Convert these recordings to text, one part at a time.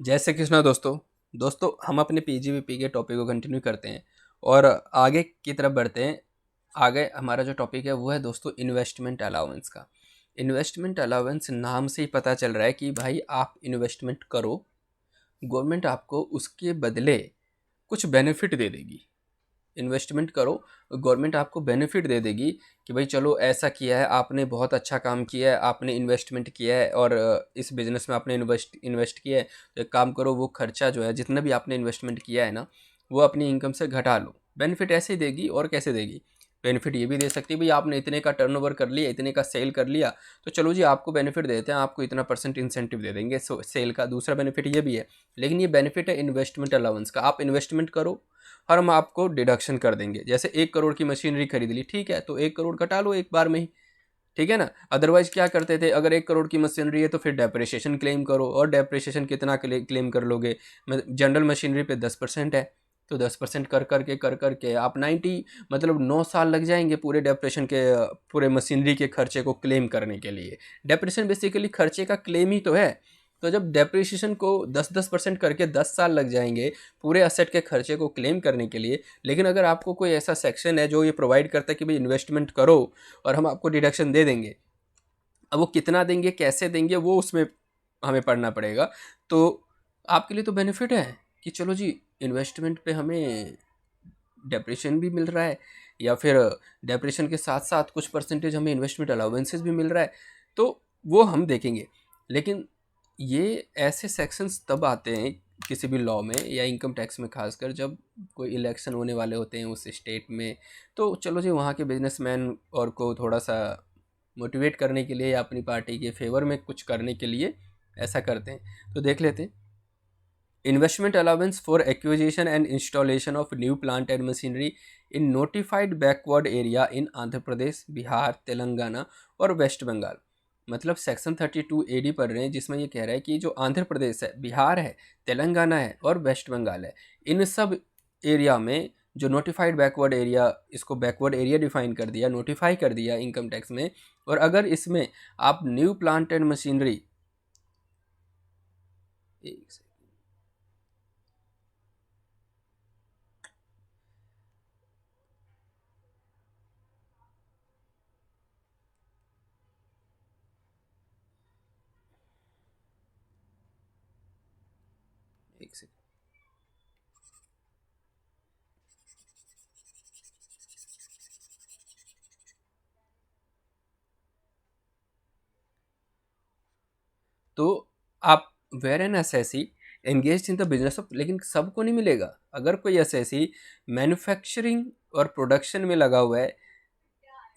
जय श्री कृष्णा दोस्तों हम अपने पीजीवीपी के टॉपिक को कंटिन्यू करते हैं और आगे की तरफ बढ़ते हैं। आगे हमारा जो टॉपिक है वो है दोस्तों इन्वेस्टमेंट अलाउंस का। इन्वेस्टमेंट अलाउंस नाम से ही पता चल रहा है कि भाई आप इन्वेस्टमेंट करो, गवर्नमेंट आपको उसके बदले कुछ बेनिफिट दे देगी। इन्वेस्टमेंट करो, गवर्नमेंट आपको बेनिफिट दे देगी कि भाई चलो ऐसा किया है, आपने बहुत अच्छा काम किया है, आपने इन्वेस्टमेंट किया है और इस बिज़नेस में आपने इन्वेस्ट किया है, तो एक काम करो, वो खर्चा जो है जितना भी आपने इन्वेस्टमेंट किया है ना, वो अपनी इनकम से घटा लो। बेनिफिट ऐसे ही देगी। और कैसे देगी? बेनिफिट ये भी दे सकती है, भाई आपने इतने का टर्नओवर कर लिया, इतने का सेल कर लिया, तो चलो जी आपको बेनिफिट देते हैं, आपको इतना परसेंट इंसेंटिव दे देंगे सेल का। दूसरा बेनिफिट ये भी है, लेकिन ये बेनिफिट है इन्वेस्टमेंट अलाउंस का। आप इन्वेस्टमेंट करो और हम आपको डिडक्शन कर देंगे। जैसे 1 करोड़ की मशीनरी खरीद ली, ठीक है, तो 1 करोड़ घटा लो एक बार में ही, ठीक है ना। अदरवाइज क्या करते थे, अगर 1 करोड़ की मशीनरी है तो फिर डेप्रिसिएशन क्लेम करो, और डेप्रिसिएशन कितना क्लेम कर लोगे? जनरल मशीनरी पे 10% है, तो 10% कर करके आप 90, मतलब 9 साल लग जाएंगे पूरे डेप्रेशन के, पूरे मशीनरी के खर्चे को क्लेम करने के लिए। डेप्रेशन बेसिकली खर्चे का क्लेम ही तो है। तो जब डेप्रिसिएशन को 10-10% करके 10 साल लग जाएंगे पूरे असेट के खर्चे को क्लेम करने के लिए। लेकिन अगर आपको कोई ऐसा सेक्शन है जो ये प्रोवाइड करता है कि भाई इन्वेस्टमेंट करो और हम आपको डिडक्शन दे देंगे, अब वो कितना देंगे, कैसे देंगे, वो उसमें हमें पढ़ना पड़ेगा। तो आपके लिए तो बेनिफिट है कि चलो जी इन्वेस्टमेंट पे हमें डेप्रेशन भी मिल रहा है, या फिर डेप्रेशन के साथ साथ कुछ परसेंटेज हमें इन्वेस्टमेंट अलाउंसेस भी मिल रहा है, तो वो हम देखेंगे। लेकिन ये ऐसे सेक्शंस तब आते हैं किसी भी लॉ में या इनकम टैक्स में, खासकर जब कोई इलेक्शन होने वाले होते हैं उस स्टेट में। तो चलो जी वहाँ के बिजनेसमैन और को थोड़ा सा मोटिवेट करने के लिए या अपनी पार्टी के फेवर में कुछ करने के लिए ऐसा करते हैं। तो देख लेते हैं। Investment allowance for acquisition and installation of new plant and machinery in notified backward area in Andhra Pradesh, Bihar, Telangana और वेस्ट बंगाल। मतलब सेक्शन 32 AD पढ़ रहे हैं, जिसमें ये कह रहा है कि जो आंध्र प्रदेश है, बिहार है, तेलंगाना है और वेस्ट बंगाल है, इन सब एरिया में जो नोटिफाइड बैकवर्ड एरिया, इसको बैकवर्ड एरिया डिफाइन कर दिया, नोटिफाई कर दिया इनकम टैक्स में। और अगर इसमें आप न्यू प्लांट एंड मशीनरी, एक सेकंड, तो आप where an assessee engage in the business of, लेकिन सबको नहीं मिलेगा। अगर कोई एसएससी मैन्युफैक्चरिंग और प्रोडक्शन में लगा हुआ है,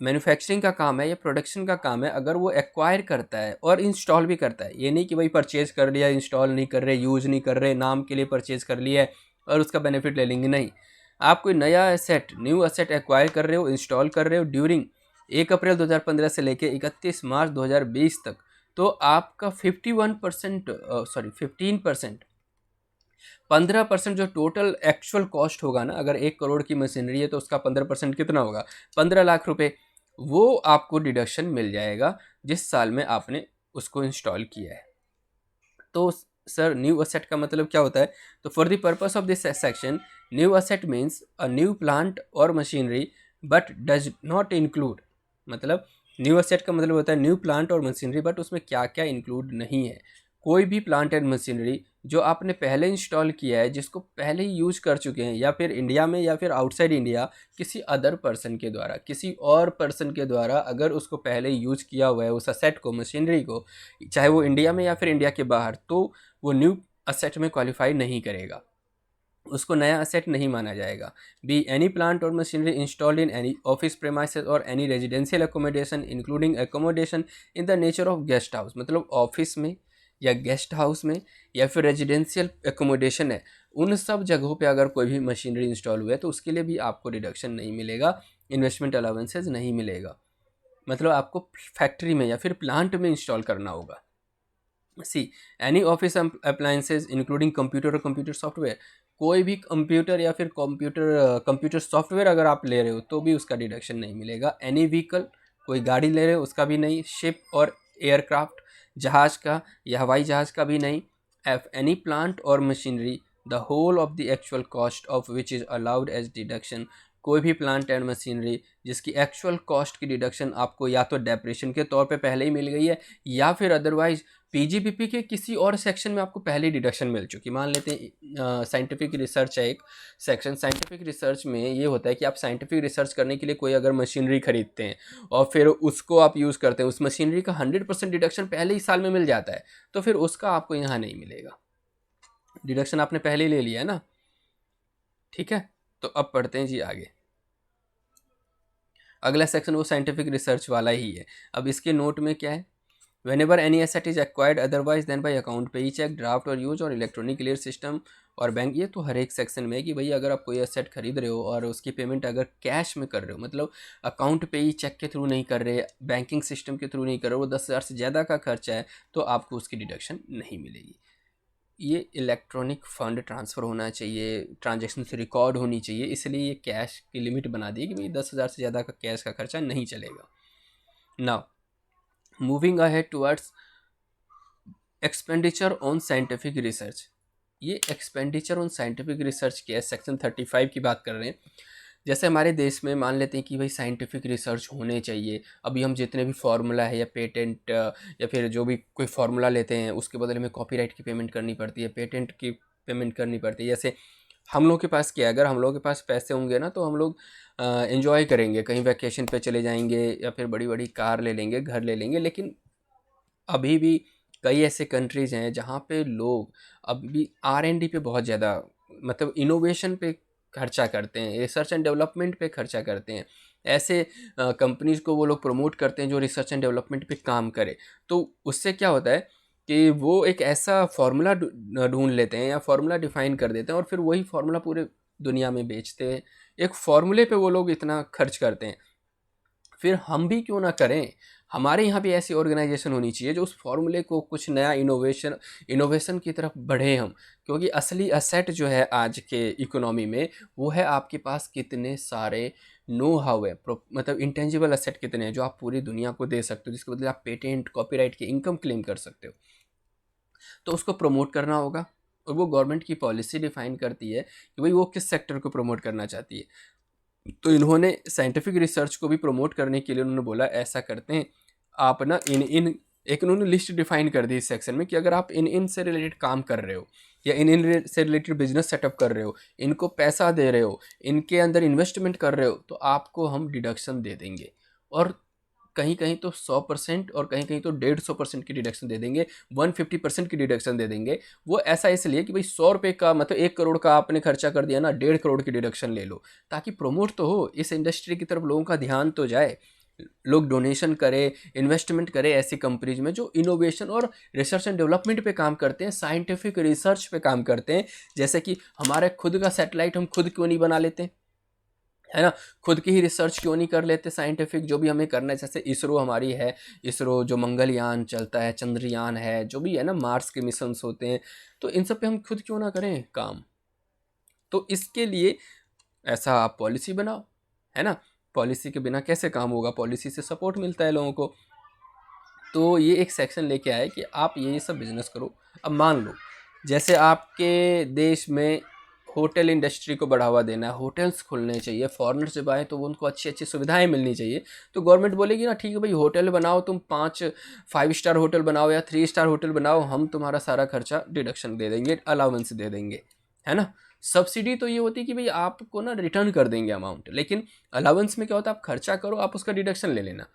मैन्युफैक्चरिंग का काम है या प्रोडक्शन का काम है, अगर वो एक्वायर करता है और इंस्टॉल भी करता है, ये नहीं कि भाई परचेज कर लिया, इंस्टॉल नहीं कर रहे, यूज़ नहीं कर रहे, नाम के लिए परचेज कर लिया है और उसका बेनिफिट ले लेंगे, नहीं। आप कोई नया एसेट, न्यू एसेट एक्वायर कर रहे हो, इंस्टॉल कर रहे हो ड्यूरिंग 1 अप्रैल 2015 से लेके 31 मार्च 2020 तक, तो आपका 51%, सॉरी 15%, 15% जो टोटल एक्चुअल कॉस्ट होगा ना, अगर 1 करोड़ की मशीनरी है तो उसका 15% कितना होगा? 15 लाख रुपए। वो आपको डिडक्शन मिल जाएगा जिस साल में आपने उसको इंस्टॉल किया है। तो सर न्यू असेट का मतलब क्या होता है? तो for the purpose of this section, new asset means a new plant और machinery but does not include, मतलब न्यू असेट का मतलब होता है न्यू प्लांट और मशीनरी, बट उसमें क्या क्या इंक्लूड नहीं है। कोई भी प्लांट एंड मशीनरी जो आपने पहले इंस्टॉल किया है, जिसको पहले ही यूज कर चुके हैं, या फिर इंडिया में या फिर आउटसाइड इंडिया किसी अदर पर्सन के द्वारा, किसी और पर्सन के द्वारा अगर उसको पहले यूज किया हुआ है उस असेट को, मशीनरी को, चाहे वो इंडिया में या फिर इंडिया के बाहर, तो वो न्यू असेट में क्वालिफाई नहीं करेगा, उसको नया असेट नहीं माना जाएगा। बी एनी प्लांट और machinery installed in any office premises और any residential accommodation including accommodation in the nature of guest house, मतलब ऑफिस में या गेस्ट हाउस में या फिर रेजिडेंशियल एकोमोडेशन है, उन सब जगहों पे अगर कोई भी मशीनरी इंस्टॉल हुआ है तो उसके लिए भी आपको डिडक्शन नहीं मिलेगा, इन्वेस्टमेंट अलाउंसेज नहीं मिलेगा। मतलब आपको फैक्ट्री में या फिर प्लांट में इंस्टॉल करना होगा। See any office appliances including computer और कंप्यूटर सॉफ्टवेयर, कोई भी कंप्यूटर या फिर कंप्यूटर सॉफ्टवेयर अगर आप ले रहे हो तो भी उसका डिडक्शन नहीं मिलेगा। एनी व्हीकल, कोई गाड़ी ले रहे हो उसका भी नहीं। शिप और एयरक्राफ्ट, जहाज़ का या हवाई जहाज़ का भी नहीं। If any plant or machinery the whole of the actual cost of which is allowed as deduction, कोई भी प्लांट एंड मशीनरी जिसकी एक्चुअल कॉस्ट की डिडक्शन आपको या तो डेप्रेशन के तौर पे पहले ही मिल गई है या फिर अदरवाइज पीजीबीपी के किसी और सेक्शन में आपको पहले ही डिडक्शन मिल चुकी। मान लेते हैं साइंटिफिक रिसर्च है एक सेक्शन, साइंटिफिक रिसर्च में ये होता है कि आप साइंटिफिक रिसर्च करने के लिए कोई अगर मशीनरी खरीदते हैं और फिर उसको आप यूज़ करते हैं, उस मशीनरी का 100% डिडक्शन पहले ही साल में मिल जाता है, तो फिर उसका आपको यहाँ नहीं मिलेगा, डिडक्शन आपने पहले ही ले लिया है ना। ठीक है, तो अब पढ़ते हैं जी आगे। अगला सेक्शन वो साइंटिफिक रिसर्च वाला ही है। अब इसके नोट में क्या है, Whenever any asset is acquired otherwise than by account पे चेक ड्राफ्ट और यूज और इलेक्ट्रॉनिक क्लियर सिस्टम और बैंक, ये तो हर एक सेक्शन में है कि भाई अगर आप कोई एसेट खरीद रहे हो और उसकी पेमेंट अगर कैश में कर रहे हो, मतलब अकाउंट पे ही चेक के थ्रू नहीं कर रहे, बैंकिंग सिस्टम के थ्रू नहीं कर रहे हो, वो 10,000 से ज़्यादा का खर्चा है तो आपको उसकी डिडक्शन नहीं मिलेगी। ये इलेक्ट्रॉनिक फंड ट्रांसफ़र होना चाहिए, ट्रांजेक्शन से रिकॉर्ड होनी चाहिए, इसलिए ये कैश की लिमिट बना दी कि भाई 10,000 से ज़्यादा का कैश का खर्चा नहीं चलेगा। Now moving ahead towards expenditure on scientific research. ये एक्सपेंडिचर ऑन साइंटिफिक रिसर्च के सेक्शन 35 की बात कर रहे हैं। जैसे हमारे देश में मान लेते हैं कि भाई साइंटिफिक रिसर्च होने चाहिए, अभी हम जितने भी फार्मूला है या पेटेंट या फिर जो भी कोई फार्मूला लेते हैं उसके बदले में कॉपीराइट की पेमेंट करनी पड़ती है, पेटेंट की पेमेंट करनी पड़ती है। जैसे हम लोग के पास क्या है, अगर हम लोग के पास पैसे होंगे ना तो हम लोग एंजॉय करेंगे, कहीं वैकेशन पे चले जाएंगे या फिर बड़ी बड़ी कार ले लेंगे, घर ले लेंगे। लेकिन अभी भी कई ऐसे कंट्रीज़ हैं जहाँ पे लोग अभी भी R&D पे बहुत ज़्यादा, मतलब इनोवेशन पे खर्चा करते हैं, रिसर्च एंड डेवलपमेंट पे खर्चा करते हैं। ऐसे कंपनीज़ को वो लोग प्रमोट करते हैं जो रिसर्च एंड डेवलपमेंट पे काम करे। तो उससे क्या होता है कि वो एक ऐसा फार्मूला ढूंढ लेते हैं या फार्मूला डिफाइन कर देते हैं और फिर वही फार्मूला पूरे दुनिया में बेचते हैं। एक फार्मूले पे वो लोग इतना खर्च करते हैं, फिर हम भी क्यों ना करें। हमारे यहाँ भी ऐसी ऑर्गेनाइजेशन होनी चाहिए जो उस फार्मूले को कुछ नया इनोवेशन की तरफ बढ़े हम। क्योंकि असली असेट जो है आज के इकोनॉमी में वो है आपके पास कितने सारे नो हाउ है, मतलब इंटेंजिबल असेट कितने हैं जो आप पूरी दुनिया को दे सकते हो, जिसके बदले आप पेटेंट कॉपीराइट की इनकम क्लेम कर सकते हो। तो उसको प्रमोट करना होगा और वो गवर्नमेंट की पॉलिसी डिफाइन करती है कि भाई वो किस सेक्टर को प्रमोट करना चाहती है। तो इन्होंने साइंटिफिक रिसर्च को भी प्रमोट करने के लिए उन्होंने बोला ऐसा करते हैं आप ना इन एक उन्होंने लिस्ट डिफाइन कर दी इस सेक्शन में कि अगर आप इन से रिलेटेड काम कर रहे हो या इन से रिलेटेड बिजनेस सेटअप कर रहे हो, इनको पैसा दे रहे हो, इनके अंदर इन्वेस्टमेंट कर रहे हो, तो आपको हम डिडक्शन दे देंगे। और कहीं कहीं तो 100% और कहीं कहीं तो 150% की डिडक्शन दे देंगे, 150% की डिडक्शन दे देंगे। वो ऐसा इसलिए कि भाई 100 रुपये का मतलब 1 करोड़ का आपने खर्चा कर दिया ना, 1.5 करोड़ की डिडक्शन ले लो, ताकि प्रमोट तो हो, इस इंडस्ट्री की तरफ लोगों का ध्यान तो जाए, लोग डोनेशन करें, इन्वेस्टमेंट करें ऐसी कंपनीज में जो इनोवेशन और रिसर्च एंड डेवलपमेंट पे काम करते हैं, साइंटिफिक रिसर्च पे काम करते हैं। जैसे कि हमारे खुद का सैटेलाइट हम खुद क्यों नहीं बना लेते, है ना, खुद की ही रिसर्च क्यों नहीं कर लेते साइंटिफिक, जो भी हमें करना है। जैसे इसरो हमारी है, इसरो जो मंगलयान चलता है, चंद्रयान है, जो भी है ना, मार्स के मिशंस होते हैं, तो इन सब पे हम खुद क्यों ना करें काम। तो इसके लिए ऐसा आप पॉलिसी बनाओ, है ना। पॉलिसी के बिना कैसे काम होगा, पॉलिसी से सपोर्ट मिलता है लोगों को। तो ये एक सेक्शन लेके आए कि आप ये सब बिजनेस करो। अब मान लो जैसे आपके देश में होटल इंडस्ट्री को बढ़ावा देना है, होटल्स खुलने चाहिए, फॉरेनर जब आए तो वो उनको अच्छी अच्छी सुविधाएं मिलनी चाहिए। तो गवर्नमेंट बोलेगी ना ठीक है भाई होटल बनाओ, तुम 5 5 स्टार होटल बनाओ या 3 स्टार होटल बनाओ, हम तुम्हारा सारा खर्चा डिडक्शन दे देंगे, अलाउंस दे देंगे, है ना। सब्सिडी तो ये होती है कि भाई आपको ना रिटर्न कर देंगे अमाउंट, लेकिन अलाउंस में क्या होता है, आप खर्चा करो, आप उसका डिडक्शन ले लेना।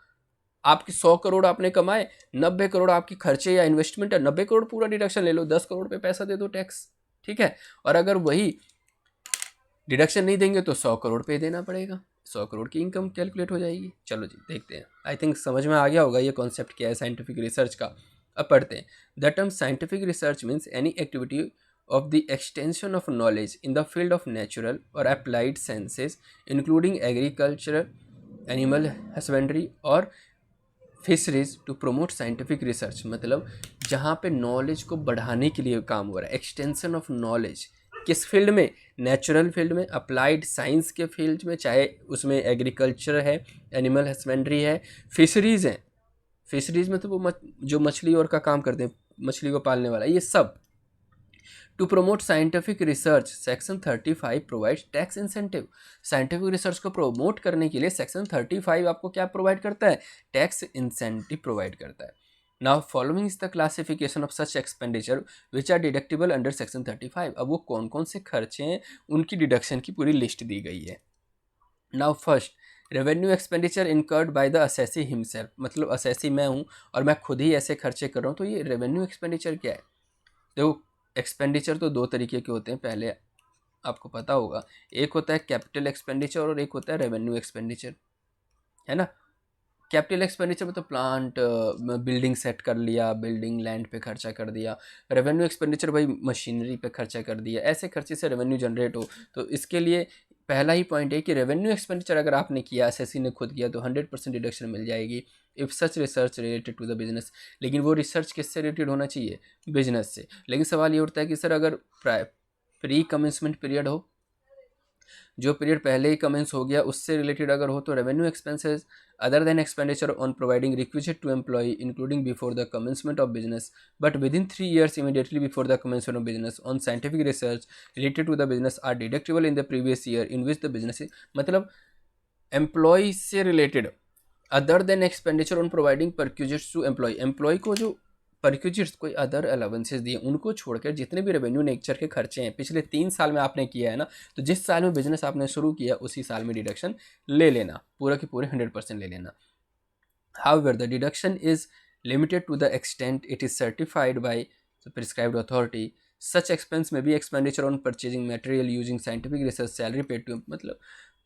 आपकी 100 करोड़ आपने कमाए, 90 करोड़ आपकी खर्चे या इन्वेस्टमेंट है, 90 करोड़ पूरा डिडक्शन ले लो, 10 करोड़ पे पैसा दे दो टैक्स, ठीक है। और अगर वही डिडक्शन नहीं देंगे तो 100 करोड़ पे देना पड़ेगा, 100 करोड़ की इनकम कैलकुलेट हो जाएगी। चलो जी देखते हैं, आई थिंक समझ में आ गया होगा ये कॉन्सेप्ट क्या है साइंटिफिक रिसर्च का। अब पढ़ते हैं। The term scientific research means any activity of the extension of knowledge in the field of natural or applied sciences including agriculture, animal husbandry और fisheries to promote scientific research. मतलब जहाँ पे knowledge को बढ़ाने के लिए काम हो रहा है, एक्सटेंशन ऑफ नॉलेज किस फील्ड में, नेचुरल फील्ड में, अप्लाइड साइंस के फील्ड में, चाहे उसमें एग्रीकल्चर है, एनिमल हस्बेंड्री है, फिशरीज़ हैं। फिशरीज़ में तो वो जो मछली और का काम करते हैं, मछली को पालने वाला, ये सब to promote scientific research section 35 provide tax incentive. Scientific research को प्रमोट करने के लिए सेक्शन 35 आपको क्या प्रोवाइड करता है? टैक्स इंसेंटिव प्रोवाइड करता है। Now following is the classification of such expenditure which are deductible under section 35। अब वो कौन कौन से खर्चे हैं उनकी डिडक्शन की पूरी लिस्ट दी गई है। Now first, revenue expenditure incurred by the assessee himself. मतलब असेसी मैं हूँ और मैं खुद ही ऐसे खर्चे कर रहा हूँ, तो ये रेवेन्यू एक्सपेंडिचर क्या है? देखो, एक्सपेंडिचर तो दो तरीके के होते हैं, पहले आपको पता होगा। एक होता है कैपिटल एक्सपेंडिचर और एक होता है रेवेन्यू एक्सपेंडिचर, है ना। कैपिटल एक्सपेंडिचर मतलब प्लांट बिल्डिंग सेट कर लिया, बिल्डिंग लैंड पे खर्चा कर दिया। रेवेन्यू एक्सपेंडिचर भाई मशीनरी पे खर्चा कर दिया, ऐसे खर्चे से रेवेन्यू जनरेट हो। तो इसके लिए पहला ही पॉइंट है कि रेवेन्यू एक्सपेंडिचर अगर आपने किया, एसएससी ने खुद किया, तो 100% डिडक्शन मिल जाएगी if such research related to the business. लेकिन वो रिसर्च किससे रिलेटेड होना चाहिए? बिजनेस से। लेकिन सवाल ये उठता है कि सर अगर प्री कमेंसमेंट पीरियड हो, जो पीरियड पहले ही कमेंस हो गया उससे रिलेटेड अगर हो, तो revenue expenses other than expenditure on providing requisite to employ including before the commencement of business but within 3 years immediately before the commencement of business on scientific research related to the business are deductible in the previous year in which the business. मतलब employ से related other than expenditure on providing perquisites to employ, employ को जो perquisites कोई other allowances दिए उनको छोड़कर जितने भी रेवेन्यू नेचर के खर्चे हैं पिछले 3 साल में आपने किया है ना, तो जिस साल में बिजनेस आपने शुरू किया उसी साल में डिडक्शन ले लेना, पूरा के पूरे 100% ले लेना। However the deduction is limited to the extent it is certified by the prescribed authority. Such expense में be expenditure on purchasing material using scientific research salary paid to, मतलब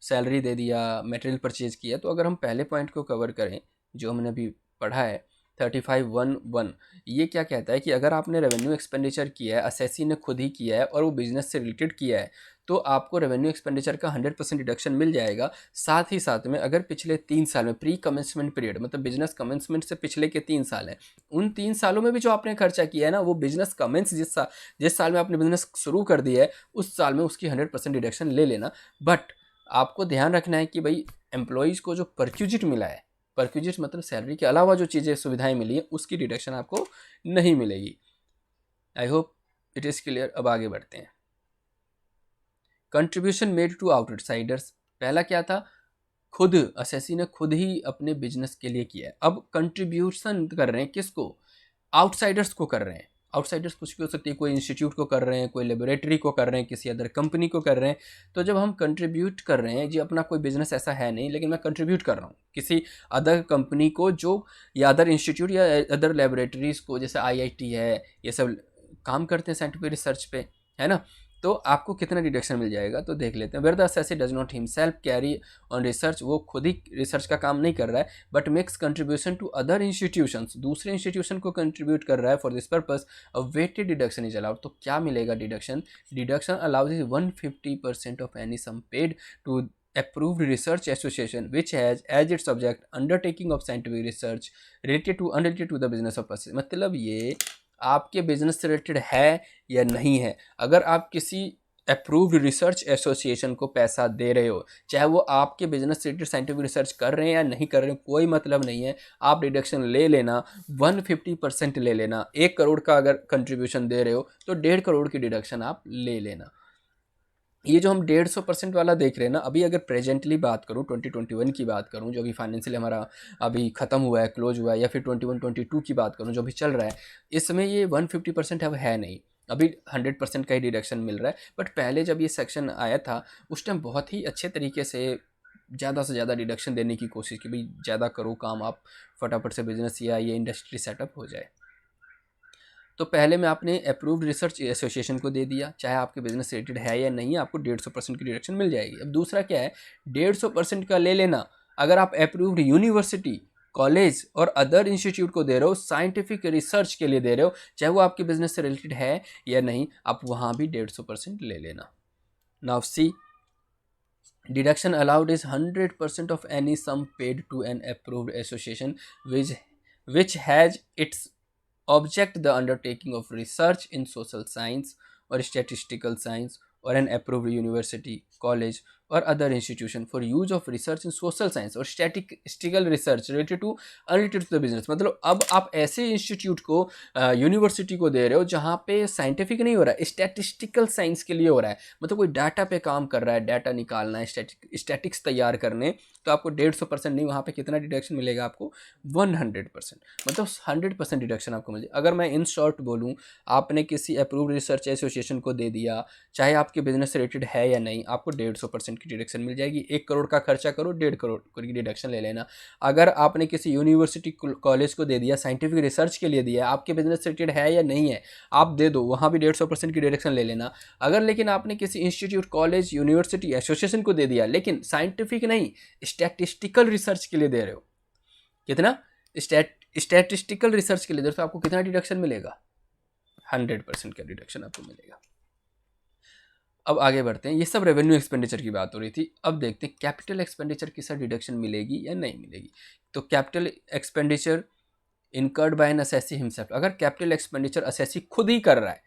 सैलरी दे दिया, मटेरियल परचेज किया। तो अगर हम पहले point को कवर करें जो हमने अभी पढ़ा है 35(1)(1), ये क्या कहता है कि अगर आपने रेवेन्यू एक्सपेंडिचर किया है, असेसी ने खुद ही किया है और वो बिजनेस से रिलेटेड किया है, तो आपको रेवेन्यू एक्सपेंडिचर का 100% डिडक्शन मिल जाएगा। साथ ही साथ में अगर पिछले 3 साल में प्री कमेंसमेंट पीरियड, मतलब बिजनेस कमेंसमेंट से पिछले के 3 साल हैं, उन 3 सालों में भी जो आपने खर्चा किया है ना, वो बिजनेस कमेंस जिस साल में आपने बिजनेस शुरू कर दिया है उस साल में उसकी 100% डिडक्शन ले लेना। बट आपको ध्यान रखना है कि भाई एम्प्लॉयज़ को जो परक्यूजिट मिला है, परक्यूजिट मतलब सैलरी के अलावा जो चीज़ें सुविधाएं मिली है उसकी डिडक्शन आपको नहीं मिलेगी। I hope it is clear. अब आगे बढ़ते हैं। कंट्रीब्यूशन मेड टू आउटसाइडर्स, पहला क्या था? खुद असेसी ने खुद ही अपने बिजनेस के लिए किया है। अब कंट्रीब्यूशन कर रहे हैं किसको? आउटसाइडर्स को कर रहे हैं। आउटसाइडर्स कुछ भी हो सकती है, कोई इंस्टीट्यूट को कर रहे हैं, कोई लेबोरेटरी को कर रहे हैं, किसी अदर कंपनी को कर रहे हैं। तो जब हम कंट्रीब्यूट कर रहे हैं, जी अपना कोई बिजनेस ऐसा है नहीं लेकिन मैं कंट्रीब्यूट कर रहा हूँ किसी अदर कंपनी को, जो या अदर इंस्टीट्यूट या अदर लेबोरेटरीज को, जैसे आईआईटी है, ये सब काम करते हैं साइंटिफिक रिसर्च पे, है ना। तो आपको कितना डिडक्शन मिल जाएगा तो देख लेते हैं। Where the assessee does not himself carry on research, वो खुद ही रिसर्च का काम नहीं कर रहा है, but makes contribution to other institutions, दूसरे इंस्टीट्यूशन को कंट्रीब्यूट कर रहा है for this purpose, a weighted deduction is allowed. तो क्या मिलेगा deduction? Deduction allows is 150% of any sum paid to approved research association which has as its subject undertaking of scientific research related to unrelated to the business of person। मतलब ये आपके business से related है या नहीं है। अगर आप किसी अप्रूव्ड रिसर्च एसोसिएशन को पैसा दे रहे हो, चाहे वो आपके बिजनेस से रिलेटेड साइंटिफिक रिसर्च कर रहे हैं या नहीं कर रहे हैं, कोई मतलब नहीं है, आप डिडक्शन ले लेना, 150% ले लेना। 1 करोड़ का अगर कंट्रीब्यूशन दे रहे हो तो 1.5 करोड़ की डिडक्शन आप ले लेना। ये जो हम 150% वाला देख रहे हैं ना, अभी अगर प्रेजेंटली बात करूँ 2021 की बात करूँ, जो अभी फाइनेंशियल हमारा अभी ख़त्म हुआ है, क्लोज हुआ है, या फिर 21-22 की बात करूँ जो अभी चल रहा है, इसमें ये 150% अब है नहीं, अभी 100% का ही डिडक्शन मिल रहा है। बट पहले जब ये सेक्शन आया था उस टाइम बहुत ही अच्छे तरीके से ज़्यादा से ज़्यादा डिडक्शन देने की कोशिश की, भाई ज़्यादा करो काम, आप फटाफट से बिजनेस या ये इंडस्ट्री सेटअप हो जाए। तो पहले में आपने अप्रूव्ड रिसर्च एसोसिएशन को दे दिया, चाहे आपके बिजनेस से रिलेटेड है या नहीं, आपको 150% की डिडक्शन मिल जाएगी। अब दूसरा क्या है? 150% का ले लेना अगर आप अप्रूव्ड यूनिवर्सिटी, कॉलेज और अदर इंस्टीट्यूट को दे रहे हो, साइंटिफिक रिसर्च के लिए दे रहे हो, चाहे वो आपके बिजनेस से रिलेटेड है या नहीं, आप वहाँ भी 150% ले लेना। Now see, deduction allowed is 100% of any sum paid to an approved association which has its object the undertaking of research in social science or statistical science or an approved university, college और other institution for use of research in social science और statistical research related to unrelated to the business. मतलब अब आप ऐसे institute को university को दे रहे हो जहाँ पे साइंटिफिक नहीं हो रहा है, स्टैटिस्टिकल साइंस के लिए हो रहा है, मतलब कोई डाटा पे काम कर रहा है, डाटा निकालना है, स्टैटिक्स तैयार करने, तो आपको 150% नहीं, वहाँ पे कितना डिडक्शन मिलेगा आपको 100%, मतलब 100% डिडक्शन आपको मिल जाए। अगर मैं इन शॉर्ट बोलूँ, आपने किसी अप्रूव्ड रिसर्च एसोसिएशन को दे दिया, चाहे आपके बिजनेस से रिलेटेड है या नहीं, आपको 150% की डिडक्शन मिल जाएगी। 1 करोड़ का खर्चा करो, 1.5 करोड़ की डिडक्शन ले लेना। अगर आपने किसी यूनिवर्सिटी कॉलेज को दे दिया, साइंटिफिक रिसर्च के लिए दिया, आपके बिजनेस से रिलेटेड है या नहीं है, आप दे दो, वहाँ भी 150% की डिडक्शन ले लेना। अगर लेकिन आपने किसी इंस्टीट्यूट, कॉलेज, यूनिवर्सिटी, एसोसिएशन को दे दिया, लेकिन साइंटिफिक नहीं, स्टैटिस्टिकल रिसर्च के लिए दे रहे हो, कितना स्टैटिस्टिकल रिसर्च के लिए दे रहे हो, तो आपको कितना डिडक्शन मिलेगा? 100% का डिडक्शन आपको मिलेगा। अब आगे बढ़ते हैं, ये सब रेवेन्यू एक्सपेंडिचर की बात हो रही थी। अब देखते हैं कैपिटल एक्सपेंडिचर की सर डिडक्शन मिलेगी या नहीं मिलेगी। तो capital expenditure incurred by N assessee himself, अगर कैपिटल एक्सपेंडिचर असेसी खुद ही कर रहा है,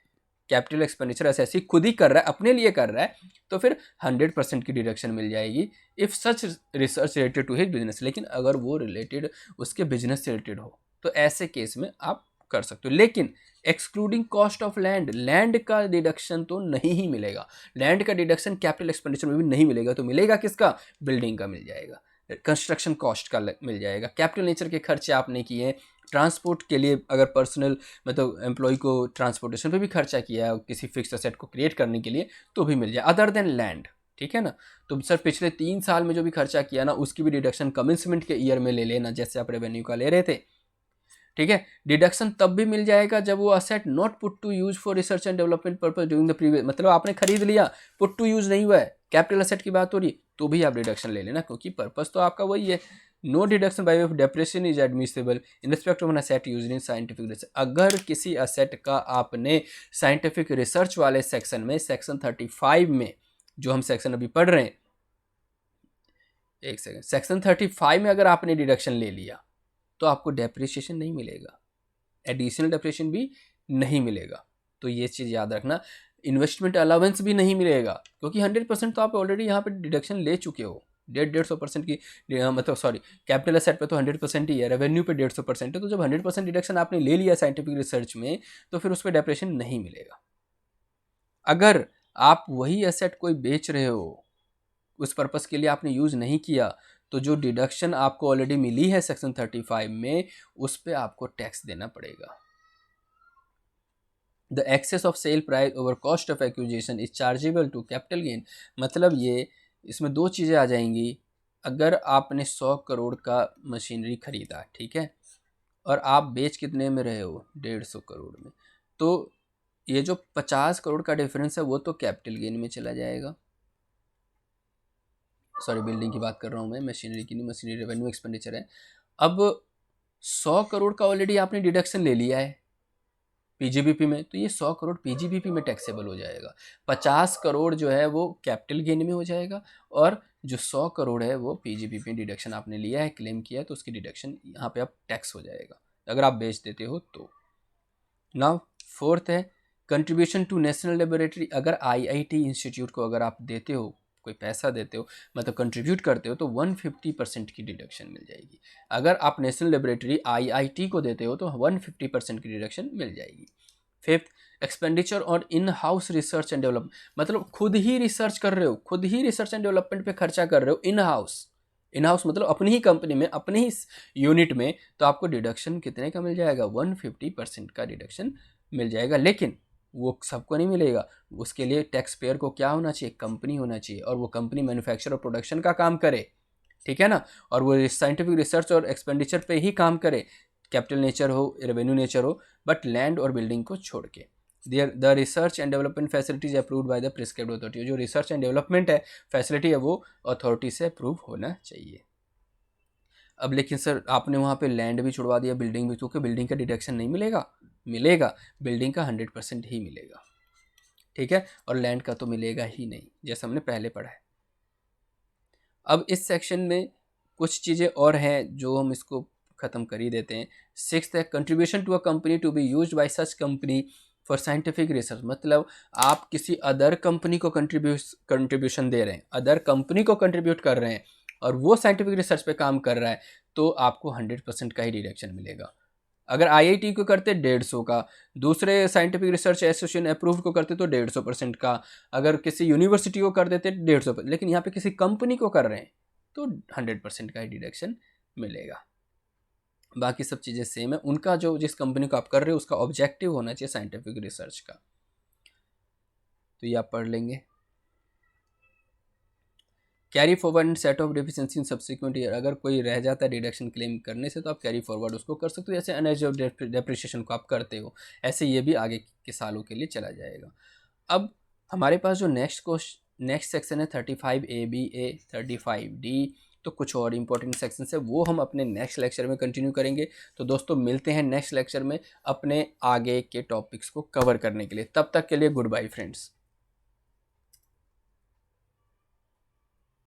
कैपिटल एक्सपेंडिचर असेसी खुद ही कर रहा है, अपने लिए कर रहा है, तो फिर 100% की डिडक्शन मिल जाएगी if such research related to his business. लेकिन अगर वो रिलेटेड उसके बिजनेस से रिलेटेड हो, तो ऐसे केस में आप कर सकते हो। लेकिन excluding cost of land, land का डिडक्शन तो नहीं ही मिलेगा। लैंड का डिडक्शन कैपिटल एक्सपेंडिचर में भी नहीं मिलेगा, तो मिलेगा किसका? बिल्डिंग का मिल जाएगा, कंस्ट्रक्शन कॉस्ट का मिल जाएगा। कैपिटल नेचर के खर्चे आपने किए, ट्रांसपोर्ट के लिए अगर पर्सनल मतलब एम्प्लॉय को ट्रांसपोर्टेशन पे भी खर्चा किया है किसी फिक्स असेट को क्रिएट करने के लिए, तो भी मिल जाए, अदर देन लैंड। ठीक है ना? तो सर पिछले 3 साल में जो भी खर्चा किया ना, उसकी भी डिडक्शन कमेंसमेंट के ईयर में ले लेना, जैसे आप रेवेन्यू का ले रहे थे। ठीक है? डिडक्शन तब भी मिल जाएगा जब वो asset not put to use for research and development purpose during the previous, मतलब आपने खरीद लिया, पुट टू यूज नहीं हुआ है, कैपिटल असेट की बात हो रही, तो भी आप डिडक्शन ले लेना, क्योंकि पर्पज तो आपका वही है। No deduction by way of depreciation is admissible in respect of an asset used in scientific research. अगर किसी असेट का आपने साइंटिफिक रिसर्च वाले सेक्शन में, सेक्शन 35 में, जो हम सेक्शन अभी पढ़ रहे हैं, एक सेकंड, सेक्शन 35 में अगर आपने डिडक्शन ले लिया, तो आपको डेप्रिसिएशन नहीं मिलेगा, एडिशनल डेप्रिसिएशन भी नहीं मिलेगा। तो ये चीज़ याद रखना। इन्वेस्टमेंट अलाउंस भी नहीं मिलेगा, क्योंकि 100% तो आप ऑलरेडी यहाँ पे डिडक्शन ले चुके हो। 150% की मतलब सॉरी, कैपिटल असेट पे तो 100% ही है, रेवेन्यू पे 150% है। तो जब 100% डिडक्शन आपने ले लिया साइंटिफिक रिसर्च में, तो फिर उस पर डेप्रिसिएशन नहीं मिलेगा। अगर आप वही एसेट कोई बेच रहे हो, उस पर्पस के लिए आपने यूज़ नहीं किया, तो जो डिडक्शन आपको ऑलरेडी मिली है सेक्शन 35 में, उस पर आपको टैक्स देना पड़ेगा। The excess of sale price over cost of acquisition is chargeable to capital gain. मतलब ये, इसमें 2 चीज़ें आ जाएंगी। अगर आपने 100 करोड़ का मशीनरी खरीदा, ठीक है, और आप बेच कितने में रहे हो? 150 करोड़ में, तो ये जो 50 करोड़ का डिफरेंस है, वो तो कैपिटल गेन में चला जाएगा। सॉरी, बिल्डिंग की बात कर रहा हूँ मैं, मशीनरी की नहीं, मशीनरी रेवेन्यू एक्सपेंडिचर है। अब 100 करोड़ का ऑलरेडी आपने डिडक्शन ले लिया है पीजीबीपी में, तो ये 100 करोड़ पीजीबीपी में टैक्सेबल हो जाएगा। 50 करोड़ जो है वो कैपिटल गेन में हो जाएगा, और जो 100 करोड़ है वो पीजीबीपी में डिडक्शन आपने लिया है, क्लेम किया है, तो उसकी डिडक्शन यहाँ पे अब टैक्स हो जाएगा अगर आप बेच देते हो तो। नाउ फोर्थ है कंट्रीब्यूशन टू नेशनल लेबोरेटरी। अगर आईआईटी इंस्टीट्यूट को अगर आप देते हो, कोई पैसा देते हो, मतलब कंट्रीब्यूट करते हो, तो 150% की डिडक्शन मिल जाएगी। अगर आप नेशनल लेबोरेटरी आईआईटी को देते हो, तो 150% की डिडक्शन मिल जाएगी। Fifth, expenditure on in house research and development, मतलब खुद ही रिसर्च कर रहे हो, खुद ही रिसर्च एंड डेवलपमेंट पे खर्चा कर रहे हो, इन हाउस, इन हाउस मतलब अपनी ही कंपनी में, अपने ही यूनिट में, तो आपको डिडक्शन कितने का मिल जाएगा? 150% का डिडक्शन मिल जाएगा। लेकिन वो सबको नहीं मिलेगा, उसके लिए टैक्स पेयर को क्या होना चाहिए? कंपनी होना चाहिए, और वो कंपनी मैन्युफैक्चर और प्रोडक्शन का काम करे, ठीक है ना, और वो साइंटिफिक रिसर्च और एक्सपेंडिचर पे ही काम करे, कैपिटल नेचर हो, रेवेन्यू नेचर हो, बट लैंड और बिल्डिंग को छोड़ के। The research and development facilities approved by the prescribed authority. जो रिसर्च एंड डेवलपमेंट है फैसिलिटी है, वो अथॉरिटी से अप्रूव होना चाहिए। अब लेकिन सर आपने वहाँ पे लैंड भी छुड़वा दिया, बिल्डिंग भी, क्योंकि बिल्डिंग का डिडक्शन नहीं मिलेगा, मिलेगा बिल्डिंग का 100% ही मिलेगा, ठीक है, और लैंड का तो मिलेगा ही नहीं, जैसा हमने पहले पढ़ा है। अब इस सेक्शन में कुछ चीज़ें और हैं जो हम इसको ख़त्म कर ही देते हैं। सिक्स्थ है contribution to a company to be used by such company for scientific research, मतलब आप किसी अदर कंपनी को कंट्रीब्यूशन दे रहे हैं, अदर कंपनी को कंट्रीब्यूट कर रहे हैं और वो साइंटिफिक रिसर्च पे काम कर रहा है, तो आपको 100% का ही डिडक्शन मिलेगा। अगर आईआईटी को करते 150 का, दूसरे साइंटिफिक रिसर्च एसोसिएशन अप्रूव्ड को करते तो 150% का, अगर किसी यूनिवर्सिटी को कर देते 150, लेकिन यहाँ पे किसी कंपनी को कर रहे हैं तो 100% का ही डिडक्शन मिलेगा। बाकी सब चीज़ें सेम है, उनका जो जिस कंपनी को आप कर रहे हो उसका ऑब्जेक्टिव होना चाहिए साइंटिफिक रिसर्च का। तो ये आप पढ़ लेंगे। Carry forward set of deficiency in subsequent year, अगर कोई रह जाता है डिडक्शन क्लेम करने से तो आप कैरी फॉरवर्ड उसको कर सकते हो, जैसे अनएब्जॉर्ब डेप्रिसिएशन को आप करते हो, ऐसे ये भी आगे के सालों के लिए चला जाएगा। अब हमारे पास जो नेक्स्ट सेक्शन है 35A-B-A 35D, तो कुछ और इंपॉर्टेंट सेक्शन है वो हम अपने नेक्स्ट लेक्चर में कंटिन्यू करेंगे। तो दोस्तों मिलते हैं नेक्स्ट लेक्चर में अपने आगे के टॉपिक्स को कवर करने के लिए, तब तक के लिए गुड बाय फ्रेंड्स।